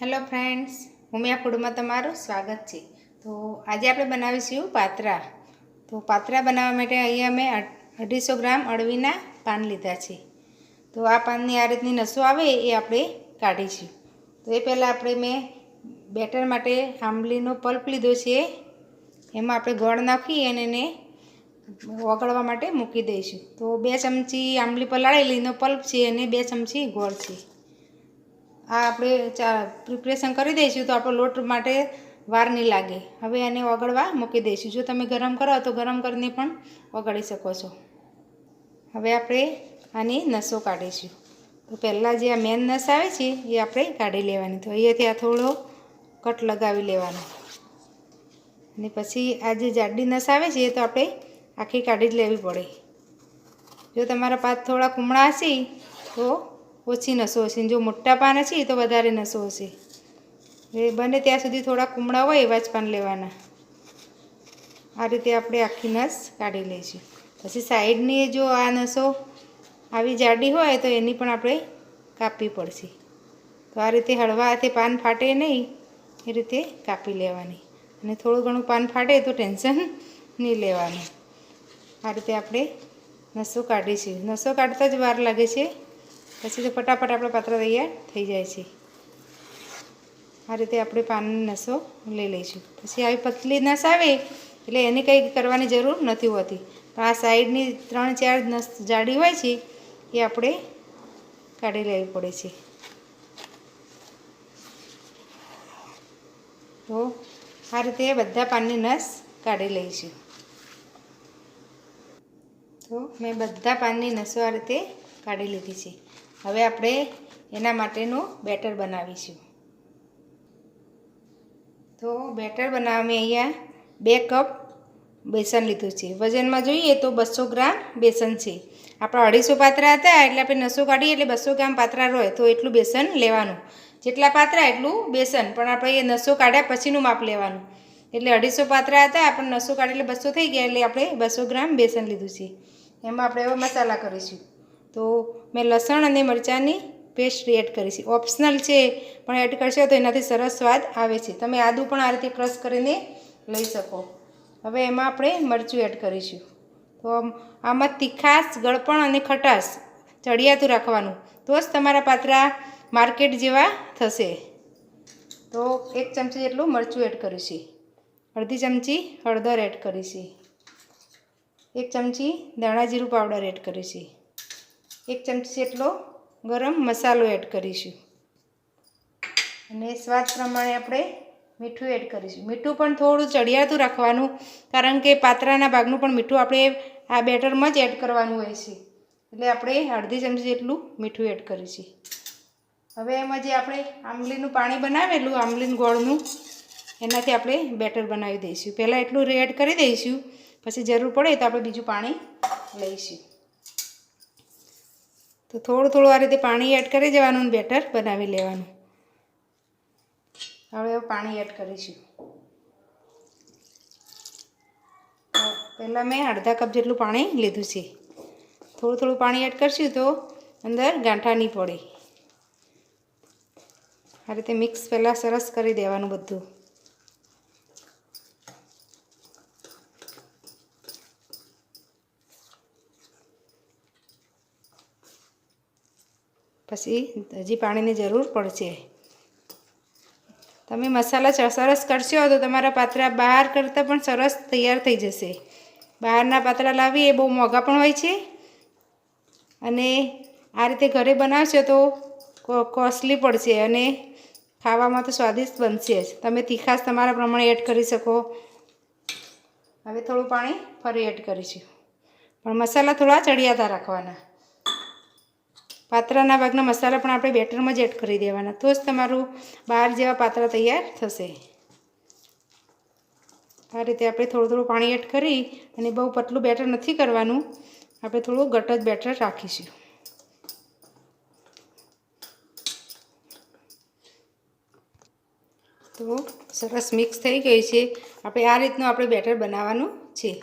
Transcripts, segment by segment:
Hello friends, Umiya ફૂડમાં તમારું સ્વાગત છે। તો આજે આપણે બનાવીશું પાત્રા। તો પાત્રા બનાવવા માટે અહીંયા મેં 250 ગ્રામ અળવીના પાન લીધા છે। તો આ પાનની આ રીતની નસો આવે એ આપણે કાઢીશું। તો એ પહેલાં આપણે મેં બેટર માટે આંબલીનો પલ્પ લીધો છે, એમાં આપણે ગોળ નાખી અને એને ઓગળવા માટે મૂકી દઈશું। તો 2 ચમચી આંબલી પલાળેલીનો પલ્પ છે અને 2 ચમચી ગોળ છે। આ આપણે પ્રિપરેશન કરી દઈશું તો આપણો લોટ માટે વાર નહીં લાગે। હવે આને ઓગળવા મૂકી દઈશું। જો તમે ગરમ કરો તો ગરમ કરીને પણ ઓગાળી શકો છો। હવે આપણે આની નસો કાઢીશું। તો પહેલાં જે આ મેન નસ આવે છે એ આપણે કાઢી લેવાની। તો અહીંયાથી આ થોડો કટ લગાવી લેવાનો અને પછી આ જે જાડી નસ આવે છે તો આપણે આખી કાઢી જ લેવી પડે। જો તમારા પાન થોડા કુમળા હશે તો ઓછી નસો હશે, જો મોટા પાન હશે તો વધારે નસો હશે। એ બને ત્યાં સુધી થોડા કુમળા હોય એવા જ પાન લેવાના। આ રીતે આપણે આખી નસ કાઢી લઈશું। પછી સાઈડની જો આ નસો આવી જાડી હોય તો એની પણ આપણે કાપવી પડશે। તો આ રીતે હળવા હાથે પાન ફાટે નહીં એ રીતે કાપી લેવાની, અને થોડું ઘણું પાન ફાટે તો ટેન્શન નહીં લેવાનું। આ રીતે આપણે નસો કાઢીશું। નસો કાઢતા જ વાર લાગે છે, પછી તો ફટાફટ આપણા પાત્રા તૈયાર થઈ જાય છે। આ રીતે આપણે પાનની નસો લઈ લઈશું। પછી આવી પતલી નસ આવે એટલે એને કંઈ કરવાની જરૂર નથી હોતી, પણ આ સાઈડની 3-4 નસ જાડી હોય છે એ આપણે કાઢી લેવી પડે છે। તો આ રીતે બધા પાનની નસ કાઢી લઈશું। તો મેં બધા પાનની નસો આ રીતે કાઢી લીધી છે। હવે આપણે એના માટેનું બેટર બનાવીશું। તો બેટર બનાવવા મેં અહીંયા 2 કપ બેસન લીધું છે। વજનમાં જોઈએ તો 200 ગ્રામ બેસન છે। આપણા 250 પાત્રા હતા એટલે આપણે નસો કાઢીએ એટલે 200 ગ્રામ પાત્રા રહે તો એટલું બેસન લેવાનું। જેટલા પાત્રા એટલું બેસન, પણ આપણે એ નસો કાઢ્યા પછીનું માપ લેવાનું। એટલે 250 પાત્રા હતા, આપણે નસો કાઢી એટલે 200 થઈ ગયા, એટલે આપણે 200 ગ્રામ બેસન લીધું છે। એમાં આપણે હવે મસાલા કરીશું। તો મેં લસણ અને મરચાંની પેસ્ટ એડ કરી છે, ઓપ્શનલ છે પણ એડ કરશો તો એનાથી સરસ સ્વાદ આવે છે। તમે આદું પણ આ રીતે ક્રશ કરીને લઈ શકો। હવે એમાં આપણે મરચું એડ કરીશું। તો આમાં તીખાશ, ગળપણ અને ખટાશ ચડિયાતું રાખવાનું, તો જ તમારા પાત્રા માર્કેટ જેવા થશે। તો 1 ચમચી જેટલું મરચું એડ કરીશું, અડધી ચમચી હળદર એડ કરીશું, 1 ચમચી ધાણા જીરું પાવડર એડ કરીશું, 1 ચમચી જેટલો ગરમ મસાલો એડ કરીશું, અને સ્વાદ પ્રમાણે આપણે મીઠું એડ કરીશું। મીઠું પણ થોડું ચડિયાતું રાખવાનું, કારણ કે પાત્રાના ભાગનું પણ મીઠું આપણે આ બેટરમાં જ એડ કરવાનું હોય છે, એટલે આપણે અડધી ચમચી જેટલું મીઠું એડ કરીશું। હવે એમાં જે આપણે આંબલીનું પાણી બનાવેલું, આંબલીનું ગોળનું, એનાથી આપણે બેટર બનાવી દઈશું। પહેલાં એટલું એડ કરી દઈશું, પછી જરૂર પડે તો આપણે બીજું પાણી લઈશું। તો થોડું આ રીતે પાણી એડ કરી દેવાનું, બેટર બનાવી લેવાનું। હવે પાણી એડ કરીશું। પહેલાં મેં અડધા કપ જેટલું પાણી લીધું છે। થોડું પાણી એડ કરશું તો અંદર ગાંઠા નહીં પડે। આ રીતે મિક્સ પહેલાં સરસ કરી દેવાનું બધું। પછી હજી પાણીની જરૂર પડશે। તમે મસાલા સરસ કરશો તો તમારા પાત્રા બહાર કરતાં પણ સરસ તૈયાર થઈ જશે। બહારના પાત્રા લાવી એ બહુ મોંઘા પણ હોય છે, અને આ રીતે ઘરે બનાવશો તો કોસ્ટલી પડશે, અને ખાવામાં તો સ્વાદિષ્ટ બનશે જ। તમે તીખાશ તમારા પ્રમાણે એડ કરી શકો। હવે થોડું પાણી ફરી એડ કરીશું, પણ મસાલા થોડા ચડિયાતા રાખવાના। પાત્રાના ભાગના મસાલા પણ આપણે બેટરમાં જ એડ કરી દેવાના, તો જ તમારું બહાર જેવા પાત્રા તૈયાર થશે। આ રીતે આપણે થોડું પાણી એડ કરી, અને બહુ પતલું બેટર નથી કરવાનું, આપણે થોડું ઘટ્ટ જ બેટર રાખીશું। તો સરસ મિક્સ થઈ ગઈ છે। આપણે આ રીતનું આપણે બેટર બનાવવાનું છે।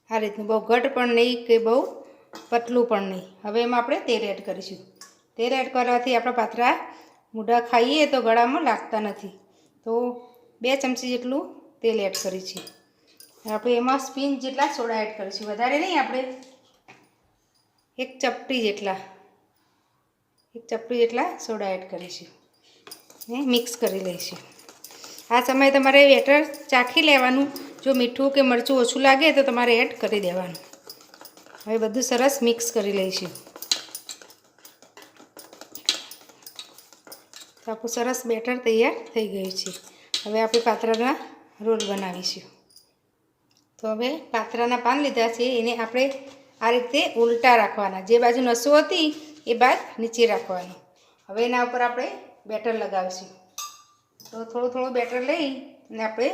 આ રીતનું બહુ ઘટ્ટ પણ નહીં કે બહુ પતલું પણ નહીં। હવે એમાં આપણે તેલ એડ કરીશું। તેલ એડ કરવાથી આપણા પાત્રા મૂઢા ખાઈએ તો ગળામાં લાગતા નથી. તો 2 ચમચી જેટલું તેલ એડ કરી છે. આપણે એમાં સ્પીન જેટલા સોડા એડ કરીશું, વધારે નહીં. આપણે એક ચપટી જેટલા સોડા એડ કરીશું ને મિક્સ કરી લઈશું. આ સમયે તમારે બેટર ચાખી લેવાનું. જો મીઠું કે મરચું ઓછું લાગે તો તમારે એડ કરી દેવાનું. હવે બધું સરસ મિક્સ કરી લઈશું. તો આપણું સરસ બેટર તૈયાર થઈ ગયું છે. હવે આપણે પાત્રાના રોલ બનાવીશું. તો હવે પાત્રાના પાન લીધા છે, એને આપણે આ રીતે ઉલટા રાખવાના. જે બાજુ નસો હતી એ બાદ નીચે રાખવાનું. હવે એના ઉપર આપણે બેટર લગાવીશું. તો થોડું બેટર લઈ અને આપણે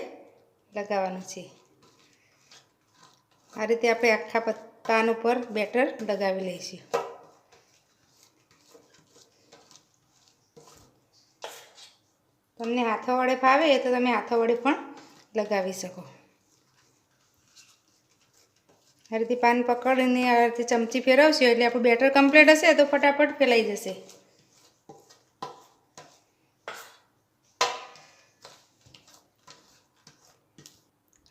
લગાવવાનું છે. આ રીતે આપણે આખા પાન ઉપર બેટર લગાવી લઈશું. તમને હાથો વડે ફાવે તો તમે હાથો વડે પણ લગાવી શકો. આ રીતે પાન પકડીને આ રીતે ચમચી ફેરવશો એટલે આપણું બેટર કમ્પ્લીટ હશે તો ફટાફટ ફેલાઈ જશે.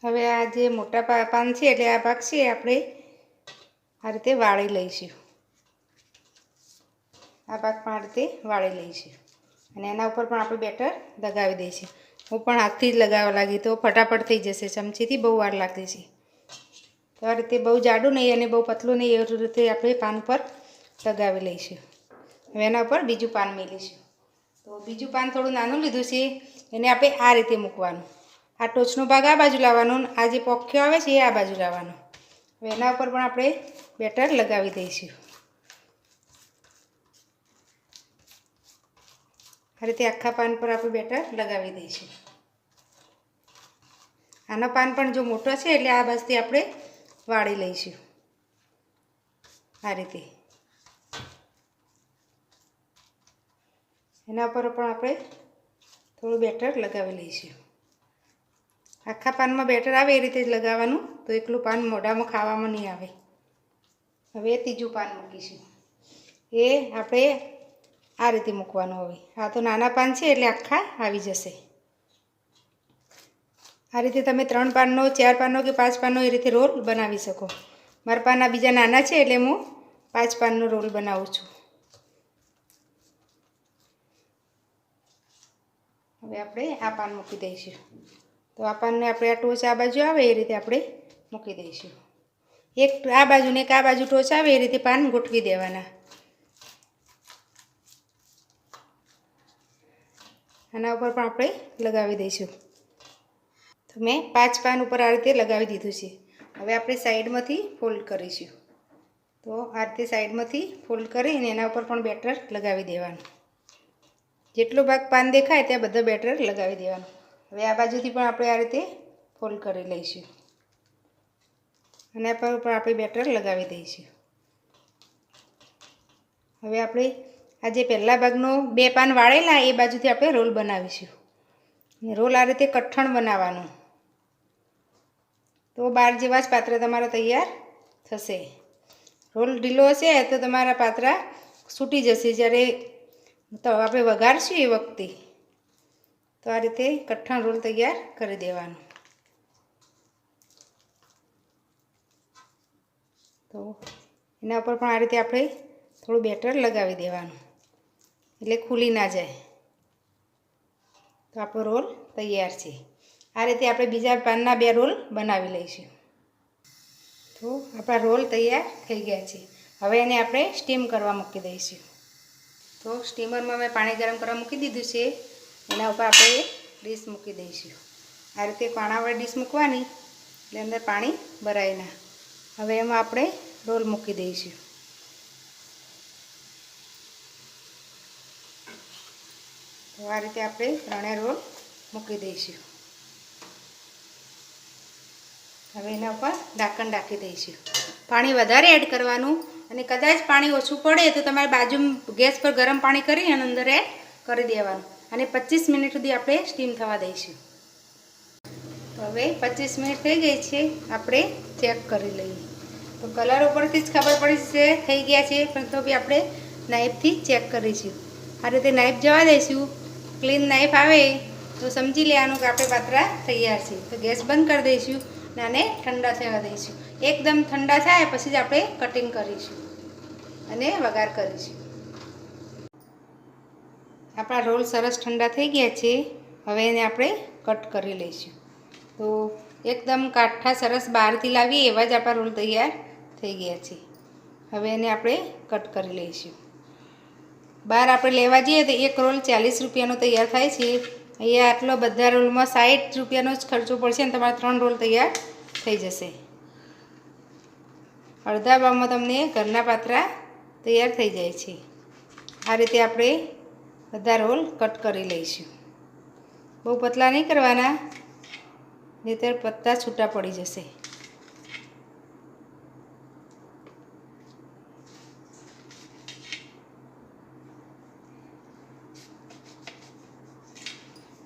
હવે આ જે મોટા પાન છે એટલે આ ભાગ છે આપણે આ રીતે વાળી લઈશું. આ ભાગ પણ આ રીતે વાળી લઈશું અને એના ઉપર પણ આપણે બેટર લગાવી દઈશું. હું પણ હાથથી જ લગાવવા લાગી તો ફટાફટ થઈ જશે. ચમચીથી બહુ વાર લાગતી છે. તો આ રીતે બહુ જાડું નહીં અને બહુ પતલું નહીં, એવી રીતે આપણે પાન પર લગાવી લઈશું. હવે એના ઉપર બીજું પાન મેલીશું. તો બીજું પાન થોડું નાનું લીધું છે, એને આપણે આ રીતે મૂકવાનું. આ ટોચનો ભાગ આ બાજુ લાવવાનો, આ જે પોખ્યો આવે છે એ આ બાજુ લાવવાનો. હવે એના ઉપર પણ આપણે બેટર લગાવી દઈશું. આ રીતે આખા પાન પર આપણે બેટર લગાવી દઈશું. આનો પાન પણ જો મોટો છે એટલે આ બાજુથી આપણે વાળી લઈશું. આ રીતે એના પર પણ આપણે થોડું બેટર લગાવી લઈશું. આખા પાનમાં બેટર આવે એ રીતે જ લગાવવાનું, તો એકલું પાન મોઢામાં ખાવામાં નહીં આવે. હવે ત્રીજું પાન મૂકીશું. એ આપણે આ રીતે મૂકવાનું. હવે આ તો નાના પાન છે એટલે આખા આવી જશે. આ રીતે તમે 3 પાનનો, 4 પાનનો કે 5 પાનનો એ રીતે રોલ બનાવી શકો. મારા પાન આ બીજા નાના છે એટલે હું 5 પાનનો રોલ બનાવું છું. હવે આપણે આ પાન મૂકી દઈશું. તો આ પાનને આપણે આ ટોચ આ બાજુ આવે એ રીતે આપણે મૂકી દઈશું. એક આ બાજુ ને એક આ બાજુ ટોચ આવે એ રીતે પાન ગોઠવી દેવાના. આના ઉપર પણ આપણે લગાવી દઈશું. તો મેં 5 પાન ઉપર આ રીતે લગાવી દીધું છે. હવે આપણે સાઈડમાંથી ફોલ્ડ કરીશું. તો આ રીતે સાઈડમાંથી ફોલ્ડ કરીને એના ઉપર પણ બેટર લગાવી દેવાનું. જેટલો ભાગ પાન દેખાય ત્યાં બધો બેટર લગાવી દેવાનું. હવે આ બાજુથી પણ આપણે આ રીતે ફોલ્ડ કરી લઈશું અને પર ઉપર આપણે બેટર લગાવી દઈશું. હવે આપણે આ જે પહેલા ભાગનો 2 પાન વાળેલા એ બાજુથી આપણે રોલ બનાવીશું. રોલ આ રીતે કઠણ બનાવવાનું. તો 12 જેવા જ પાત્રા તમારા તૈયાર થશે. રોલ ઢીલો હશે તો તમારા પાત્રા છૂટી જશે જ્યારે તો આપણે વઘારશું એ વખતે. તો આ રીતે કઠણ રોલ તૈયાર કરી દેવાનો. તો એના ઉપર પણ આ રીતે આપણે થોડું બેટર લગાવી દેવાનું એટલે ખુલી ના જાય. તો આપણો રોલ તૈયાર છે. આ રીતે આપણે બીજા પાનના 2 રોલ બનાવી લઈશું. તો આપણા રોલ તૈયાર થઈ ગયા છે. હવે એને આપણે સ્ટીમ કરવા મૂકી દઈશું. તો સ્ટીમરમાં મેં પાણી ગરમ કરવા મૂકી દીધું છે. એના ઉપર આપણે એક ડીશ મૂકી દઈશું. આ રીતે પાણાવાળી ડીશ મૂકવાની એટલે અંદર પાણી ભરાય ના. હવે એમાં આપણે રોલ મૂકી દઈશું. તો આ રીતે આપણે 3 રોલ મૂકી દઈશું. હવે એના ઉપર ઢાંકણ ઢાંકી દઈશું. પાણી વધારે એડ કરવાનું અને કદાચ પાણી ઓછું પડે તો તમારે બાજુ ગેસ પર ગરમ પાણી કરી અને અંદર એડ કરી દેવાનું અને 25 મિનિટ સુધી આપણે સ્ટીમ થવા દઈશું. તો હવે 25 મિનિટ થઈ ગઈ છે. આપણે ચેક કરી લઈએ. તો કલર ઉપરથી જ ખબર પડી છે થઈ ગયા છે, પણ તો બી આપણે નાઈફથી ચેક કરીશું. આ રીતે નાઈફ જવા દઈશું. ક્લીન નાઈફ આવે તો સમજી લેવાનું કે આપણે પાત્રા તૈયાર છે. તો ગેસ બંધ કરી દઈશું અને આને ઠંડા થવા દઈશું. એકદમ ઠંડા થાય પછી જ આપણે કટિંગ કરીશું અને વઘાર કરીશું. આપણા રોલ સરસ ઠંડા થઈ ગયા છે. હવે એને આપણે કટ કરી લઈશું. તો એકદમ કાઠા સરસ બહારથી લાવીએ એવા જ આપણા રોલ તૈયાર થઈ ગયા છે. હવે એને આપણે કટ કરી લઈશું. બહાર આપણે લેવા જઈએ તો એક રોલ 40 રૂપિયાનો તૈયાર થાય છે. અહીંયા આટલો બધા રોલમાં 60 રૂપિયાનો જ ખર્ચો પડશે અને તમારા 3 રોલ તૈયાર થઈ જશે. અડધા ભાવમાં તમને ઘરના પાત્રા તૈયાર થઈ જાય છે. આ રીતે આપણે બધા રોલ કટ કરી લઈશું. બહુ પતલા નહીં કરવાના, નહીંતર પત્તા છૂટા પડી જશે.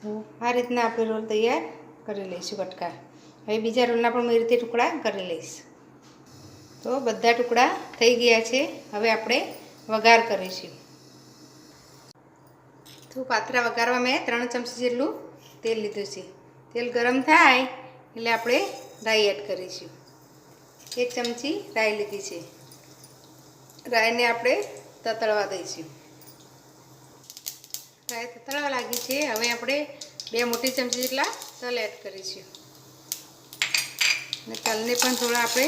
તો આ રીતના આપણે રોલ તૈયાર કરી લઈશું કટકા. હવે બીજા રોલના પણ મેં રીતે ટુકડા કરી લઈશ. તો બધા ટુકડા થઈ ગયા છે. હવે આપણે વઘાર કરીશું. તો પાત્રા વઘારવા મેં 3 ચમચી જેટલું તેલ લીધું છે. તેલ ગરમ થાય એટલે આપણે રાઈ એડ કરીશું. 1 ચમચી રાઈ લીધી છે. રાઈને આપણે તતળવા દઈશું. રાઈ તતળવા લાગી છે. હવે આપણે 2 મોટી ચમચી જેટલા તલ એડ કરીશું અને તલને પણ થોડા આપણે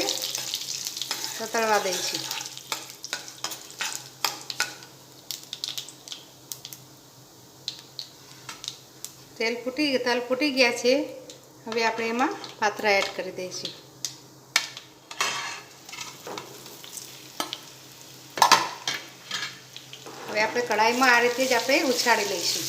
તતળવા દઈશું. તલ ફૂટી ગયા છે. હવે આપણે એમાં પાત્રા એડ કરી દઈશું. હવે આપણે કઢાઈમાં આ રીતે જ આપણે ઉછાળી લઈશું.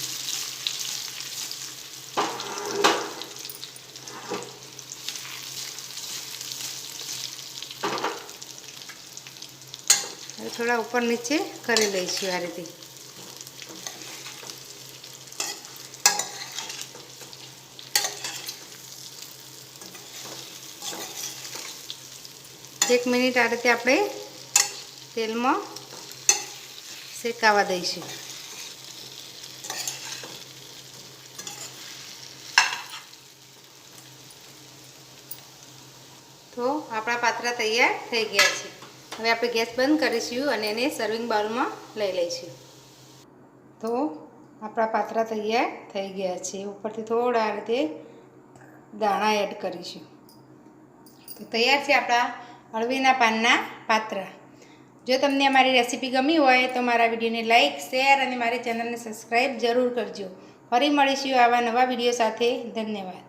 હવે થોડા ઉપર નીચે કરી લઈશું આ રીતે. એક મિનિટ આ રીતે આપણે તેલમાં શેકાવા દઈશું. તો આપણા પાત્રા તૈયાર થઈ ગયા છે. હવે આપણે ગેસ બંધ કરીશું અને એને સર્વિંગ બાઉલમાં લઈ લઈશું. તો આપણા પાત્રા તૈયાર થઈ ગયા છે. ઉપરથી થોડા આ રીતે દાણા એડ કરીશું. તો તૈયાર છે આપણા અળવીના પાનના પાત્રા. જો તમને અમારી રેસીપી ગમી હોય તો મારા વિડીયોને લાઇક, શેર અને મારી ચેનલને સબસ્ક્રાઈબ જરૂર કરજો. ફરી મળીશું આવા નવા વિડીયો સાથે. ધન્યવાદ.